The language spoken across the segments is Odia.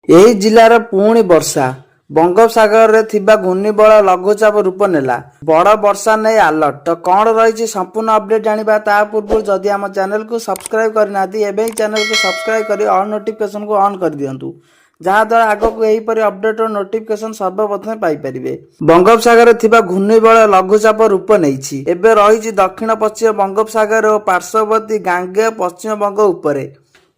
ଏହି ଜିଲ୍ଲାର ପୁଣି ବର୍ଷା। ବଙ୍ଗୋପସାଗରରେ ଥିବା ଘୂର୍ଣ୍ଣିବଳୟ ଲଘୁଚାପ ରୂପ ନେଲା। ବଡ଼ ବର୍ଷା ନେଇ ଆଲର୍ଟ। ତ କ'ଣ ରହିଛି ସମ୍ପୂର୍ଣ୍ଣ ଅପଡେଟ୍ ଜାଣିବା ତା ପୂର୍ବରୁ ଯଦି ଆମ ଚ୍ୟାନେଲକୁ ସବସ୍କ୍ରାଇବ୍ କରିନାହାନ୍ତି ଏବେ ହିଁ ଚ୍ୟାନେଲକୁ ସବସ୍କ୍ରାଇବ୍ କରି ଅଲ୍ ନୋଟିଫିକେସନକୁ ଅନ୍ କରିଦିଅନ୍ତୁ, ଯାହାଦ୍ୱାରା ଆଗକୁ ଏହିପରି ଅପଡେଟ୍ର ନୋଟିଫିକେସନ ସର୍ବପ୍ରଥମେ ପାଇପାରିବେ। ବଙ୍ଗୋପସାଗରରେ ଥିବା ଘୂର୍ଣ୍ଣିବଳୟ ଲଘୁଚାପ ରୂପ ନେଇଛି। ଏବେ ରହିଛି ଦକ୍ଷିଣ ପଶ୍ଚିମ ବଙ୍ଗୋପସାଗର ଓ ପାର୍ଶ୍ୱବର୍ତ୍ତୀ ଗାଙ୍ଗେୟ ପଶ୍ଚିମବଙ୍ଗ ଉପରେ।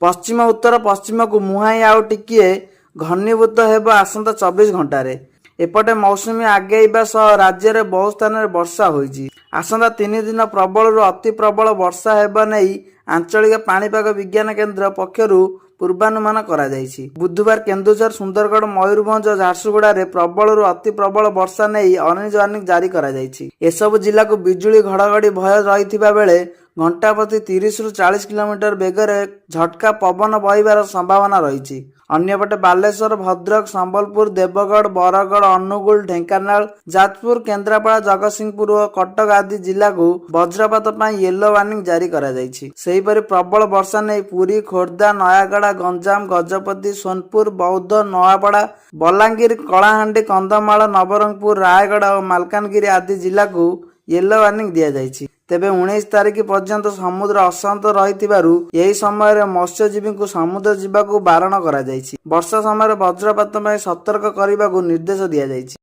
ପଶ୍ଚିମ ଉତ୍ତର ପଶ୍ଚିମକୁ ମୁହାଁଇ ଆଉ ଟିକିଏ ଘନୀଭୂତ ହେବ ଆସନ୍ତା 24 ଘଣ୍ଟାରେ। ଏପଟେ ମୌସୁମୀ ଆଗେଇବା ସହ ରାଜ୍ୟରେ ବହୁ ସ୍ଥାନରେ ବର୍ଷା ହୋଇଛି। ଆସନ୍ତା 3 ଦିନ ପ୍ରବଳରୁ ଅତି ପ୍ରବଳ ବର୍ଷା ହେବା ନେଇ ଆଞ୍ଚଳିକ ପାଣିପାଗ ବିଜ୍ଞାନ କେନ୍ଦ୍ର ପକ୍ଷରୁ ପୂର୍ବାନୁମାନ କରାଯାଇଛି। ବୁଧବାର କେନ୍ଦୁଝର, ସୁନ୍ଦରଗଡ଼, ମୟୂରଭଞ୍ଜ ଓ ଝାରସୁଗୁଡ଼ାରେ ପ୍ରବଳରୁ ଅତି ପ୍ରବଳ ବର୍ଷା ନେଇ ଅରେଞ୍ଜ ୱାର୍ଣ୍ଣିଂ ଜାରି କରାଯାଇଛି। ଏସବୁ ଜିଲ୍ଲାକୁ ବିଜୁଳି ଘଡ଼ଘଡ଼ି ଭୟ ରହିଥିବା ବେଳେ ଘଣ୍ଟା ପ୍ରତି 30ରୁ 40 କିଲୋମିଟର ବେଗରେ ଝଟକା ପବନ ବହିବାର ସମ୍ଭାବନା ରହିଛି। ଅନ୍ୟପଟେ ବାଲେଶ୍ୱର, ଭଦ୍ରକ, ସମ୍ବଲପୁର, ଦେବଗଡ଼, ବରଗଡ଼, ଅନୁଗୁଳ, ଢେଙ୍କାନାଳ, ଯାଜପୁର, କେନ୍ଦ୍ରାପଡ଼ା, ଜଗତସିଂହପୁର ଓ କଟକ ଆଦି ଜିଲ୍ଲାକୁ ବଜ୍ରପାତ ପାଇଁ ୟେଲୋ ୱାର୍ଣ୍ଣିଂ ଜାରି କରାଯାଇଛି। ସେହିପରି ପ୍ରବଳ ବର୍ଷା ନେଇ ପୁରୀ, ଖୋର୍ଦ୍ଧା, ନୟାଗଡ଼, ଗଞ୍ଜାମ, ଗଜପତି, ସୋନପୁର, ବୌଦ୍ଧ, ନୂଆପଡ଼ା, ବଲାଙ୍ଗୀର, କଳାହାଣ୍ଡି, କନ୍ଧମାଳ, ନବରଙ୍ଗପୁର, ରାୟଗଡ଼ା ଓ ମାଲକାନଗିରି ଆଦି ଜିଲ୍ଲାକୁ ୟେଲୋ ୱାର୍ଣ୍ଣିଂ ଦିଆଯାଇଛି। ତେବେ 19 ତାରିଖ ପର୍ଯ୍ୟନ୍ତ ସମୁଦ୍ର ଅଶାନ୍ତ ରହିଥିବାରୁ ଏହି ସମୟରେ ମତ୍ସ୍ୟଜୀବୀଙ୍କୁ ସମୁଦ୍ର ଯିବାକୁ ବାରଣ କରାଯାଇଛି। ବର୍ଷା ସମୟରେ ବଜ୍ରପାତ ପାଇଁ ସତର୍କ କରିବାକୁ ନିର୍ଦ୍ଦେଶ ଦିଆଯାଇଛି।